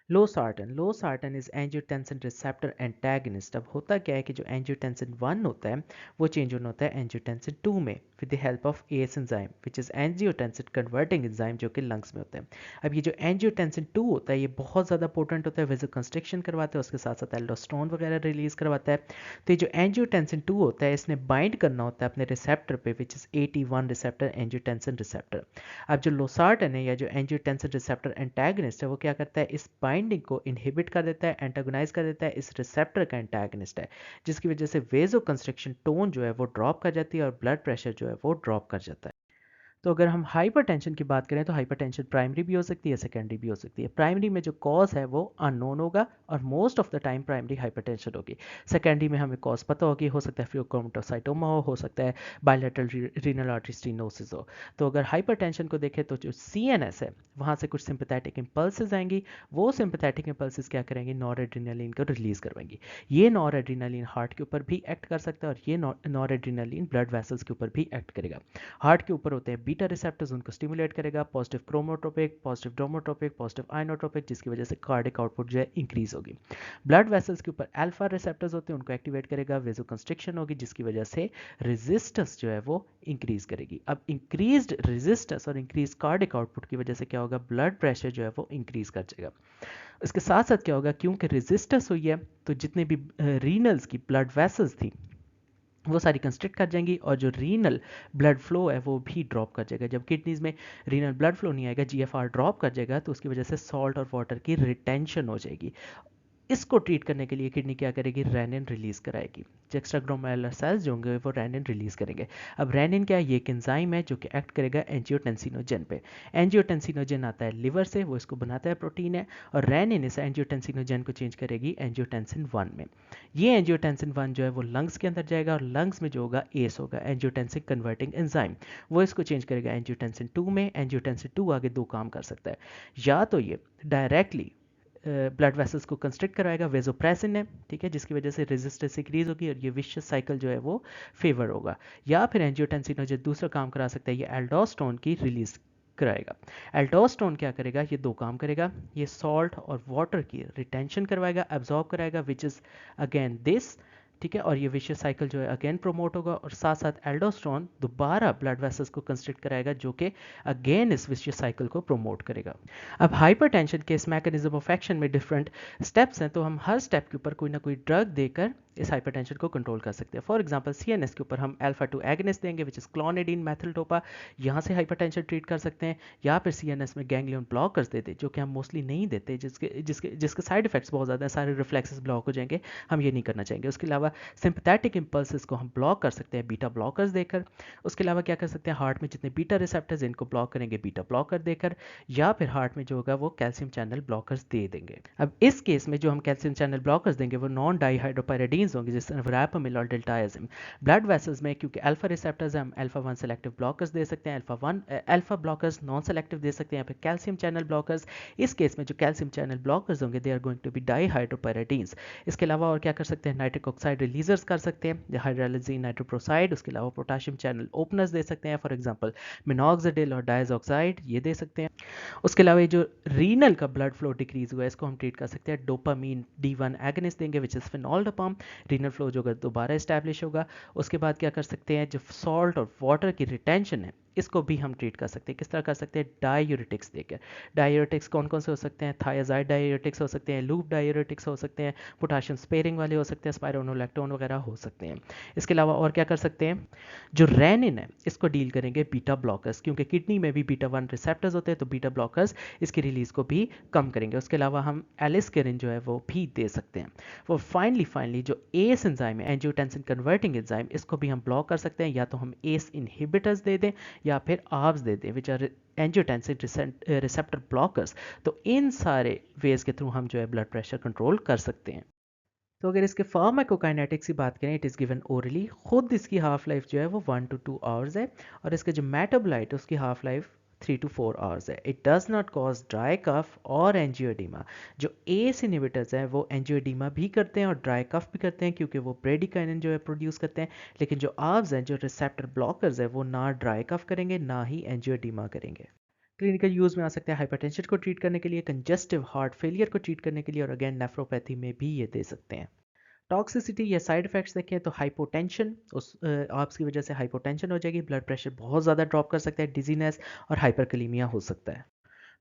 Low सार्टन is angiotensin receptor antagonist. अब होता क्या है कि जो एंजियोटेंसिन 1 होता है वो चेंज होता है एंजियोटेंसिन 2 में with the help of ACE enzyme which is angiotensin converting enzyme, जो कि लंग्स में होता है। अब ये जो एंजियोटेंसिन 2 होता है ये बहुत ज़्यादा पोटेंट होता है, वेसोकंस्ट्रिक्शन करवाता है, उसके साथ साथ एल्डोस्टेरोन वगैरह रिलीज करवाता है। तो ये जो एंजियोटेंसिन 2 होता है इसने बाइंड करना होता है अपने रिसेप्टर पे which is AT1 receptor, angiotensin receptor. अब जो लोसार्टन है या जो एंजियोटेंसिन रिसेप्टर एंटागनिस्ट है वो क्या करता है, इस बाइंडिंग को इनहिबिट कर देता है, एंटागोनाइज कर देता है, इस रिसेप्टर का एंटागनिस्ट है, जिसकी वजह से वेजो कंस्ट्रिक्शन टोन जो है वो ड्रॉप कर जाती है और ब्लड प्रेशर जो है वो ड्रॉप कर जाता है। तो अगर हम हाइपरटेंशन की बात करें तो हाइपरटेंशन प्राइमरी भी हो सकती है, सेकेंडरी भी हो सकती है। प्राइमरी में जो कॉज है वो अननोन होगा और most of the time primary hypertension होगी। सेकेंडरी में हमें कॉज पता होगी, हो सकता है फियोक्रोमोटोसाइटोमा हो सकता है बायलैटरल रीनल आर्टरी स्टेनोसिस हो। तो अगर हाइपरटेंशन को देखें तो जो CNS है वहाँ से कुछ सिंपैथेटिक इंपल्सेस आएंगी, वो सिंपैथेटिक इंपल्सेस क्या करेंगी, नॉरएड्रेनालिन को रिलीज करवाएंगी। ये नॉरएड्रेनालिन हार्ट के ऊपर भी एक्ट कर सकता है और ये नॉरएड्रेनालिन ब्लड वेसल्स के ऊपर भी एक्ट करेगा। हार्ट के ऊपर होते हैं बीटा रिसेप्टर्स, उनको स्टिमुलेट करेगा, पॉजिटिव क्रोमोट्रोपिक, पॉजिटिव डोमोट्रोपिक, पॉजिटिव आइनोट्रोपिक, जिसकी वजह से कार्डिक आउटपुट जो है इंक्रीज होगी। ब्लड वेसल्स के ऊपर अल्फा रिसेप्टर्स होते हैं, उनको एक्टिवेट करेगा, वेसोकंस्ट्रिक्शन होगी, जिसकी वजह से रेजिस्टेंस जो है वो इंक्रीज करेगी। अब इंक्रीज्ड रेजिस्टेंस और इंक्रीज कार्डिक आउटपुट की वजह से क्या होगा, ब्लड प्रेशर जो है वो इंक्रीज कर जाएगा। इसके साथ साथ क्या होगा, क्योंकि रेजिस्टेंस हुई है तो जितने भी रीनल्स की ब्लड वेसल्स थी वो सारी कंस्ट्रिक्ट कर जाएंगी और जो रीनल ब्लड फ्लो है वो भी ड्रॉप कर जाएगा। जब किडनीज में रीनल ब्लड फ्लो नहीं आएगा, GFR ड्रॉप कर जाएगा, तो उसकी वजह से सॉल्ट और वाटर की रिटेंशन हो जाएगी। इसको ट्रीट करने के लिए किडनी क्या करेगी, रेनिन रिलीज कराएगी। जो एक्स्ट्रा ग्लोमेरुलर सेल्स जो होंगे वो रेनिन रिलीज करेंगे। अब रेनिन क्या है, ये एक एंजाइम है जो कि एक्ट करेगा एंजियोटेंसिनोजन पे। एंजियोटेंसिनोजन आता है लिवर से, वो इसको बनाता है, प्रोटीन है, और रेनिन इस एंजियोटेंसिनोजन को चेंज करेगी एंजियोटेंसिन 1 में। ये एंजियोटेंसिन 1 जो है वो लंग्स के अंदर जाएगा और लंग्स में जो होगा एस होगा, एंजियोटेंसिन कन्वर्टिंग एंजाइम, वो इसको चेंज करेगा एंजियोटेंसिन 2 में। एंजियोटेंसिन 2 आगे दो काम कर सकता है, या तो ये डायरेक्टली ब्लड वेसल्स को कंस्ट्रिक्ट करवाएगा, वेजोप्रेसिन है, ठीक है, जिसकी वजह से रेजिस्टेंस इंक्रीज होगी और ये विशियस साइकिल जो है वो फेवर होगा। या फिर एंजियोटेंसिन जो दूसरा काम करा सकता है, ये एल्डोस्टेरोन की रिलीज कराएगा। एल्डोस्टेरोन क्या करेगा, ये दो काम करेगा, ये सॉल्ट और वाटर की रिटेंशन करवाएगा, एब्जॉर्ब कराएगा, विच इज अगेन दिस, ठीक है, और ये विशियस साइकिल जो है अगेन प्रोमोट होगा और साथ साथ एल्डोस्टेरोन दोबारा ब्लड वेसल्स को कंस्ट्रिक्ट कराएगा, जो कि अगेन इस विशियस साइकिल को प्रोमोट करेगा। अब हाइपरटेंशन के इस मैकेनिज्म ऑफ एक्शन में डिफरेंट स्टेप्स हैं, तो हम हर स्टेप के ऊपर कोई ना कोई ड्रग देकर इस हाइपरटेंशन को कंट्रोल कर सकते हैं। फॉर एग्जांपल CNS के ऊपर हम अल्फा 2 एगनिस्ट देंगे विच इज क्लोनिडीन मेथिलडोपा, यहाँ से हाइपरटेंशन ट्रीट कर सकते हैं। या फिर CNS में गैंग्लियन ब्लॉकर्स देते, जो कि हम मोस्टली नहीं देते, जिसके जिसके जिसके साइड इफेक्ट्स बहुत ज़्यादा है, सारे रिफ्लेक्सेस ब्लॉक हो जाएंगे, हम ये नहीं करना चाहेंगे। उसके अलावा सिंपैथेटिक इंपल्सेस को हम ब्लॉक कर सकते हैं बीटा ब्लॉकर्स देकर। उसके अलावा क्या कर सकते हैं, हार्ट में जितने बीटा रिसेप्टर्स इनको ब्लॉक करेंगे बीटा ब्लॉकर देकर, या फिर हार्ट में जो होगा वो कैल्शियम चैनल ब्लॉकर्स दे देंगे। अब इस केस में जो हम कैल्शियम चैनल ब्लॉकर्स देंगे वो नॉन डाइहाइड्रोपायरिडीन्स होंगे, जैसे वरापामिल और डेल्टायाजिम। ब्लड वेसल्स में क्योंकि अल्फा रिसेप्टर्स है, हम अल्फा 1 सेलेक्टिव ब्लॉकर्स दे सकते हैं, अल्फा ब्लॉकर्स नॉन सेलेक्टिव दे सकते हैं, या फिर कैल्शियम चैनल ब्लॉकर्स। इस केस में जो कैल्शियम चैनल ब्लॉकर्स होंगे they are going to be dihydropyridines. इसके अलावा और क्या कर सकते हैं, नाइट्रिक ऑक्साइड रिलीजर्स कर सकते हैं, हाइड्रोलाइजिन नाइट्रोप्रोसाइड। उसके अलावा पोटाशियम चैनल ओपनर्स दे सकते हैं, फॉर एग्जांपल मिनॉक्सिडिल और डायजॉक्साइड, ये दे सकते हैं। उसके अलावा ये जो रीनल का ब्लड फ्लो डिक्रीज हुआ है इसको हम ट्रीट कर सकते हैं, डोपामीन D1 एगनिस्ट देंगे विच इज फिनोल्डोपाम, रीनल फ्लो जो दोबारा इस्टेब्लिश होगा। उसके बाद क्या कर सकते हैं, जो सॉल्ट और वाटर की रिटेंशन है इसको भी हम ट्रीट कर सकते हैं। किस तरह कर सकते हैं, डायूरेटिक्स देकर। डायूरेटिक्स कौन कौन से हो सकते हैं, थायाजाइड डायूरेटिक्स हो सकते हैं, लूप डायूरेटिक्स हो सकते हैं, पोटाशियम स्पेयरिंग वाले हो सकते हैं, स्पाइरोनोलैक्टोन वगैरह हो सकते हैं। इसके अलावा और क्या कर सकते हैं, जो रेनिन है इसको डील करेंगे बीटा ब्लॉकर्स, क्योंकि किडनी में भी बीटा 1 रिसेप्टर्स होते हैं, तो बीटा ब्लॉकर्स इसकी रिलीज को भी कम करेंगे। उसके अलावा हम एलिस्केरिन जो है वो भी दे सकते हैं। वो फाइनली जो एस एंजाइम है, एंजियोटेंसिन कन्वर्टिंग एंजाइम, इसको भी हम ब्लॉक कर सकते हैं, या तो हम एस इनहिबिटर्स दे दें या फिर आर्ब्स दे दें which are angiotensin receptor blockers. तो इन सारे वेज के थ्रू हम जो है ब्लड प्रेशर कंट्रोल कर सकते हैं। तो अगर इसके फार्माकोकाइनेटिक्स की बात करें, इट इज़ गिवन ओरली। खुद इसकी हाफ लाइफ जो है वो 1 to 2 आवर्स है, और इसका जो मेटाबोलाइट है उसकी हाफ लाइफ 3 to 4 आवर्स है। It does not cause dry cough और एंजियोडीमा। जो एस इनहिबिटर्स हैं वो एंजियोडीमा भी करते हैं और ड्राई कफ भी करते हैं, क्योंकि वो ब्रेडिकाइनिन जो है प्रोड्यूस करते हैं। लेकिन जो आर्ब्स हैं, जो रिसेप्टर ब्लॉकर्स है, वो ना ड्राई कफ करेंगे ना ही एंजियोडीमा करेंगे। क्लिनिकल यूज़ में आ सकते हैं हाइपरटेंशन को ट्रीट करने के लिए, कंजेस्टिव हार्ट फेलियर को ट्रीट करने के लिए, और अगेन नेफ्रोपैथी में भी ये दे सकते हैं। टॉक्सिसिटी या साइड इफेक्ट्स देखें तो हाइपोटेंशन, आपकी वजह से हाइपोटेंशन हो जाएगी, ब्लड प्रेशर बहुत ज़्यादा ड्रॉप कर सकता है, डिजीनेस और हाइपरकलीमिया हो सकता है।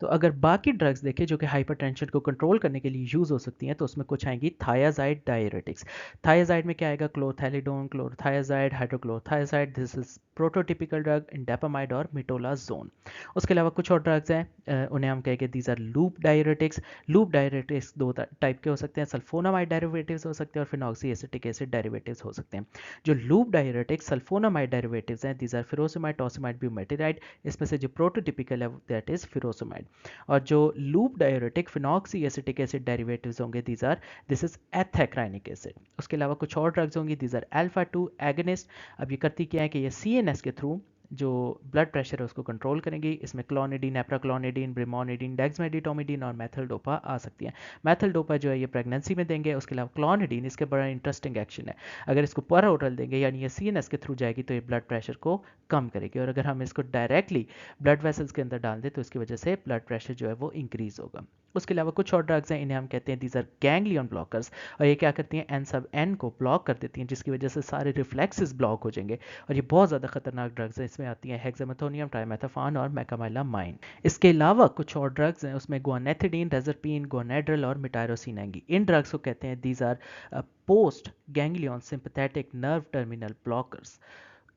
तो अगर बाकी ड्रग्स देखें जो कि हाइपरटेंशन को कंट्रोल करने के लिए यूज़ हो सकती हैं, तो उसमें कुछ आएंगी थायाजाइड डायरेटिक्स। थायाजाइड में क्या आएगा, क्लोथैलिडोन, क्लोरथायाजाइड, हाइड्रोक्लोरथायाजाइड, दिस इज प्रोटोटिपिकल ड्रग, इंडेपामाइड और मिटोलाजोन। उसके अलावा कुछ और ड्रग्स हैं, उन्हें हम कहेंगे these are loop diuretics. Loop diuretics दो टाइप के हो सकते हैं, सल्फोनामाइड डेरिवेटिव्स हो सकते हैं और फिनॉक्सी एसिटिक एसिड डेरिवेटिव्स हो सकते हैं। जो लूप डायरेटिक्स सल्फोनामाइड डेरिवेटिव्स हैं, दीज आर फिरोसिमाइड, टॉसिमाइड, ब्यूमेटिराइड। इसमें से जो प्रोटोटिपिकल है दैट इज फिरोसिमाइड। और जो loop diuretic phenoxy acetic acid derivatives होंगे, दिस इज एथेक्राइनिक एसिड। उसके अलावा कुछ और ड्रग्स होंगी, दीज आर अल्फा 2 एगनिस्ट। अब ये करती क्या है कि ये सीएनएस के थ्रू जो ब्लड प्रेशर है उसको कंट्रोल करेंगी। इसमें क्लोनिडीन, एप्राक्लोनिडीन, ब्रिमोनिडीन, डेक्समेडिटोमिडीन और मैथल्डोपा आ सकती है। मैथल्डोपा जो है ये प्रेगनेंसी में देंगे। उसके अलावा क्लोनिडीन, इसके बड़ा इंटरेस्टिंग एक्शन है, अगर इसको पर ओरल देंगे यानी ये सीएनएस के थ्रू जाएगी तो ये ब्लड प्रेशर को कम करेगी, और अगर हम इसको डायरेक्टली ब्लड वेसल्स के अंदर डाल दें तो इसकी वजह से ब्लड प्रेशर जो है वो इंक्रीज होगा। उसके अलावा कुछ और ड्रग्स हैं, इन्हें हम कहते हैं दीज आर गैंग्लियन ब्लॉकर्स, और ये क्या करती हैं, एन सब एन को ब्लॉक कर देती हैं, जिसकी वजह से सारे रिफ्लेक्सेस ब्लॉक हो जाएंगे, और ये बहुत ज़्यादा खतरनाक ड्रग्स हैं। इसमें आती हैं हेक्सामेथोनियम, ट्राइमेथाफान और मैकामाइलामाइन। इसके अलावा कुछ और ड्रग्स हैं, उसमें गुआनेथिडीन, रेजरपीन, गोनेड्रल और मिटायरोसिन आएंगी। इन ड्रग्स को कहते हैं these R post ganglion sympathetic nerve terminal blockers.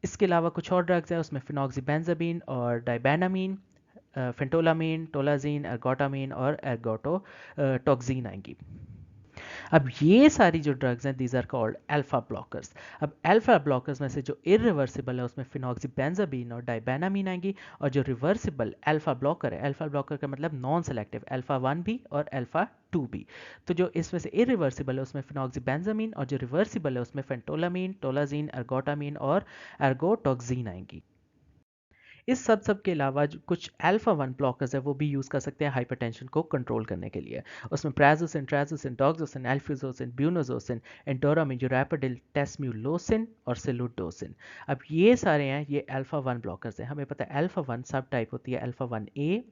इसके अलावा कुछ और ड्रग्स हैं, उसमें फिनॉक्सीबेंजाबीन और डाइबेनामीन, फेंटोलामीन, टोलाजीन, एर्गोटामीन और एर्गोटोटॉक्सिन आएंगी। अब ये सारी जो ड्रग्स हैं these are called alpha blockers. अब अल्फा ब्लॉकर्स में से जो इरिवर्सिबल है उसमें फिनॉक्सीबेंजाबीन और डाइबेनामीन आएंगी, और जो रिवर्सिबल अल्फा ब्लॉकर है, अल्फा ब्लॉकर का मतलब नॉन सेलेक्टिव, अल्फा 1 भी और अल्फा 2 भी। तो जो इसमें से इरिवर्सिबल है उसमें फिनॉक्सीबेंजामीन, और जो रिवर्सिबल है उसमें फेंटोलामीन, टोलाजीन, एर्गोटामीन और एर्गोटॉक्सिन आएंगी। इस सब के अलावा जो कुछ अल्फा 1 ब्लॉकर्स है वो भी यूज़ कर सकते हैं हाइपरटेंशन को कंट्रोल करने के लिए। उसमें प्राजोसिन, ट्राजोसिन, डॉक्सोसिन, एल्फिजोसिन, ब्यूनोजोसिन, एंडोरामिन, जोरैपिडिल, टेस्म्यूलोसिन और सिलुडोसिन। अब ये सारे हैं, ये अल्फा 1 ब्लॉकर्स हैं। हमें पता है अल्फा 1 सब टाइप होती है, अल्फा 1 ए,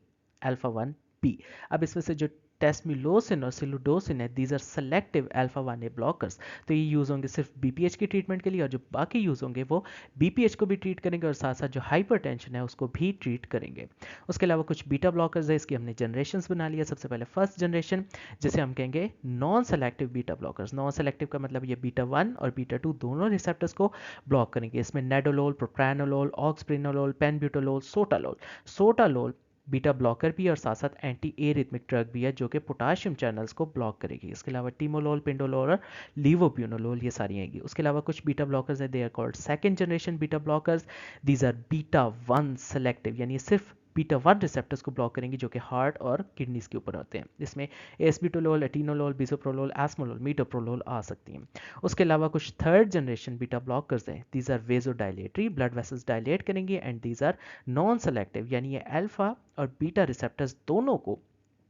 अल्फा 1 बी। अब इसमें से जो टेस्म्यूलोसिन और सिलुडोसिन है, these are selective alpha 1 A blockers. तो ये यूज़ होंगे सिर्फ बीपीएच की ट्रीटमेंट के लिए, और जो बाकी यूज़ होंगे वो बीपीएच को भी ट्रीट करेंगे और साथ साथ जो हाइपरटेंशन है उसको भी ट्रीट करेंगे। उसके अलावा कुछ बीटा ब्लॉकर्स है, इसकी हमने जनरेशन्स बना लिया। सबसे पहले फर्स्ट जनरेशन जिसे हम कहेंगे non selective beta blockers. Non selective का मतलब ये बीटा 1 और बीटा 2 दोनों रिसेप्टर्स को ब्लॉक करेंगे। इसमें nadolol, propranolol, oxprenolol, penbutolol, sotalol. Sotalol beta blocker भी और साथ साथ एंटी एरिथमिक ड्रग भी है जो कि पोटाशियम चैनल्स को ब्लॉक करेगी। इसके अलावा टीमोलोल, पिंडोलोल और लीवोब्यूनोलोल ये सारी आएगी। उसके अलावा कुछ बीटा ब्लॉकर्स है, they are called second generation beta blockers. These are beta 1 selective, यानी सिर्फ बीटा 1 रिसेप्टर्स को ब्लॉक करेंगी जो कि हार्ट और किडनीज के ऊपर होते हैं। इसमें acebutolol, atenolol, bisoprolol, esmolol, metoprolol आ सकती हैं। उसके अलावा कुछ थर्ड जनरेशन बीटा ब्लॉकर्स हैं, these are vasodilatory, blood vessels dilate करेंगे, and these are non selective, यानी ये अल्फा और बीटा रिसेप्टर्स दोनों को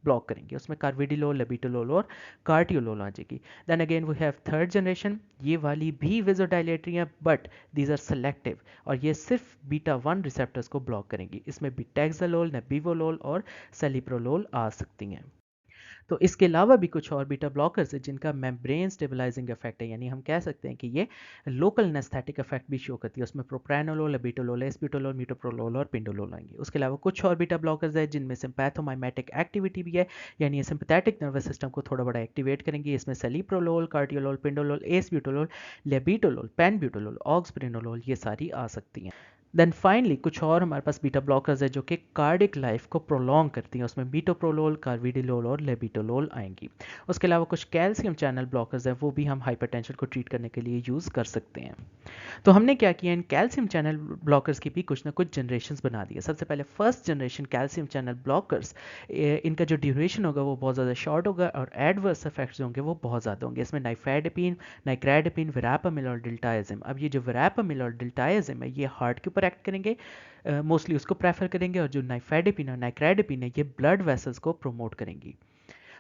ब्लॉक करेंगे। उसमें कार्बिडिलोल, लेबिटोलोल और कार्टियोलोल आ जाएगी। Then again we have third generation, ये वाली भी वेजोडाइलेटरी है बट दीज आर सेलेक्टिव, और ये सिर्फ बीटा 1 रिसेप्टर्स को ब्लॉक करेंगी। इसमें बिटेक्सालोल, नेबिवोलोल और सेलिप्रोलोल आ सकती हैं। तो इसके अलावा भी कुछ और बीटा ब्लॉकर्स है जिनका मेम्ब्रेन स्टेबलाइजिंग इफेक्ट है, यानी हम कह सकते हैं कि ये लोकल एनेस्थेटिक इफेक्ट भी शो करती है। उसमें प्रोप्रानोलोल, एबिटोलोल, एस्बिटोलोल, मीटोप्रोलोल और पिंडोलोल आएंगे। उसके अलावा कुछ और बीटा ब्लॉकर्स है जिनमें सिंपैथोमाइमेटिक एक्टिविटी भी है, यानी ये सिंपैथेटिक नर्वस सिस्टम को थोड़ा बड़ा एक्टिवेट करेंगे। इसमें सेलिप्रोलोल, कार्टियोलोल, पिंडोलोल, एस्ब्यूटोलोल, लेबिटोलोल, पेनब्यूटोलोल, ऑक्सप्रिनोलोल ये सारी आ सकती हैं। देन फाइनली कुछ और हमारे पास बीटा ब्लॉकर्स है जो कि कार्डिक लाइफ को प्रोलॉन्ग करती हैं। उसमें मीटोप्रोलोल, कार्विडिलोल और लेबिटोलोल आएंगी। उसके अलावा कुछ कैल्शियम चैनल ब्लॉकर्स है, वो भी हम हाइपरटेंशन को ट्रीट करने के लिए यूज़ कर सकते हैं। तो हमने क्या किया, इन कैल्शियम चैनल ब्लॉकर्स की भी कुछ ना कुछ जनरेशन्स बना दिया। सबसे पहले first generation calcium channel blockers, इनका जो ड्यूरेशन होगा वो बहुत ज़्यादा शॉर्ट होगा और एडवर्स इफेक्ट्स होंगे वो बहुत ज़्यादा होंगे। इसमें नाइफेडेपिन, नाइक्रेडेपिन, विरापामिल और डिल्टाइजिम। अब ये जो विरापामिल और डिल्टाइजिम है ये हार्ट के ऊपर एक्ट करेंगे, मोस्टली उसको प्रेफर करेंगे, और जो नाइफेडेपिन और नाइक्रेडेपिन है ये ब्लड वेसल्स को प्रोमोट करेंगी।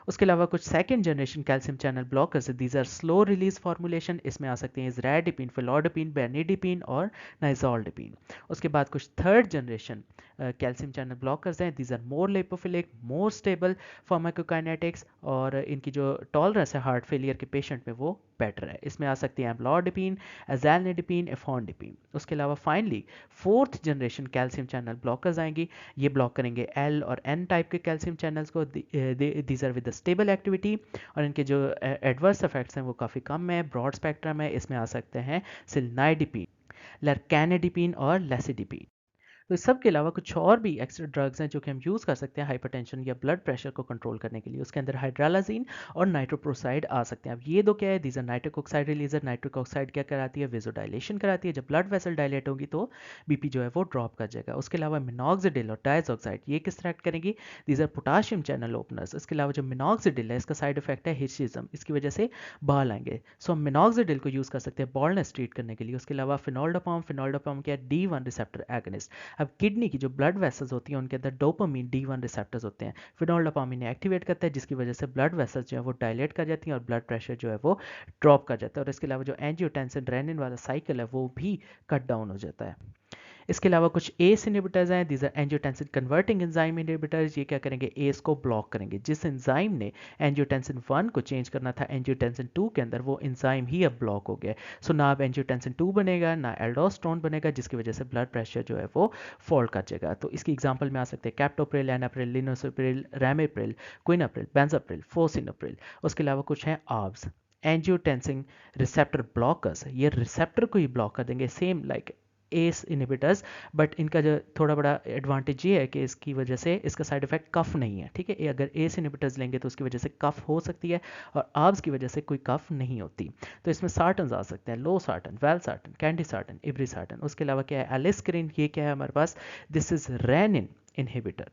उसके अलावा कुछ second generation calcium channel blockers, these are slow release formulation, इसमें आ सकते हैं इजराडिपिन, फेलोडिपिन, बेनिडिपिन और नाइजोल्डिपिन। उसके बाद कुछ third generation calcium channel blockers हैं, these are more lipophilic, more stable pharmacokinetics, और इनकी जो टॉलरेंस है हार्ट फेलियर के पेशेंट में वो बेटर है। इसमें आ सकती है एम्लॉडिपिन, एजैल्निडिपिन, एफॉन्डिपिन। उसके अलावा finally fourth generation calcium channel blockers आएंगी, ये ब्लॉक करेंगे एल और एन टाइप के कैल्शियम चैनल्स को, these are with stable activity, और इनके जो एडवर्स इफेक्ट्स हैं वो काफ़ी कम है, ब्रॉड स्पेक्ट्रम है। इसमें आ सकते हैं सिलनाइडिपिन, लरकैनिडिपिन और लेसिडिपिन। तो इस सब के अलावा कुछ और भी एक्स्ट्रा ड्रग्स हैं जो कि हम यूज़ कर सकते हैं हाइपरटेंशन या ब्लड प्रेशर को कंट्रोल करने के लिए। उसके अंदर हाइड्रालाजीन और नाइट्रोप्रोसाइड आ सकते हैं। अब ये दो क्या है, these are nitric oxide releaser. Nitric oxide क्या कराती है, वेजोडाइलेशन कराती है। जब ब्लड वेसल डायलेट होगी तो बीपी जो है वो ड्रॉप कर जाएगा। उसके अलावा मिनॉक्सिडिल और डायजॉक्साइड, ये किस तरह एक्ट करेंगी, these are potassium channel openers. इसके अलावा जो मिनॉक्सिडिल है इसका साइड इफेक्ट है हिस्टिज्म, इसकी वजह से बाल आएंगे। सो हम मिनॉक्सिडिल को यूज़ कर सकते हैं बॉल्डनेस ट्रीट करने के लिए। उसके अलावा फिनोल्डोपाम, फिनोल्डोपाम क्या है, D1 रिसेप्टर एगनिस्ट। अब किडनी की जो ब्लड वेसल्स होती हैं उनके अंदर डोपामीन D1 रिसेप्टर्स होते हैं, फिनोल्डोपामीन एक्टिवेट करता है, जिसकी वजह से ब्लड वेसल्स जो है वो डायलेट कर जाती हैं और ब्लड प्रेशर जो है वो ड्रॉप कर जाता है। और इसके अलावा जो एंजियोटेंसिन रेनिन वाला साइकिल है वो भी कट डाउन हो जाता है। इसके अलावा कुछ एस इनिबिटर्स हैं, these are angiotensin converting enzyme inhibitors. ये क्या करेंगे, एस को ब्लॉक करेंगे। जिस एंजाइम ने एंजियोटेंसिन 1 को चेंज करना था एंजियोटेंसिन 2 के अंदर, वो एंजाइम ही अब ब्लॉक हो गया। सो ना अब एंजियोटेंसिन 2 बनेगा, ना एल्डोस्टेरोन बनेगा, जिसकी वजह से ब्लड प्रेशर जो है वो फॉल कर जाएगा। तो इसकी एग्जाम्पल में आ सकते हैं कैप्टोप्रिल, एनाप्रिल, लिनोसिप्रिल, रैमिप्रिल, क्विनाप्रिल, बेंजाप्रिल, फोसिनोप्रिल। उसके अलावा कुछ हैं आर्ब्स, एंजियोटेंसिन रिसेप्टर ब्लॉकर्स। ये रिसेप्टर को ही ब्लॉक कर देंगे, same like ACE inhibitors, but इनका जो थोड़ा बड़ा एडवांटेज ये है कि इसकी वजह से इसका साइड इफेक्ट कफ नहीं है। ठीक है, ये अगर एस इनिबिटर्स लेंगे तो उसकी वजह से कफ हो सकती है, और आर्ब्स की वजह से कोई कफ नहीं होती। तो इसमें सार्टन आ सकते हैं, लो सार्टन, वेल सार्टन, कैंडी सार्टन, इब्री सार्टन। उसके अलावा क्या है, एलिस्क्रिन, ये क्या है हमारे पास, दिस इज रेनिन इनहिबिटर।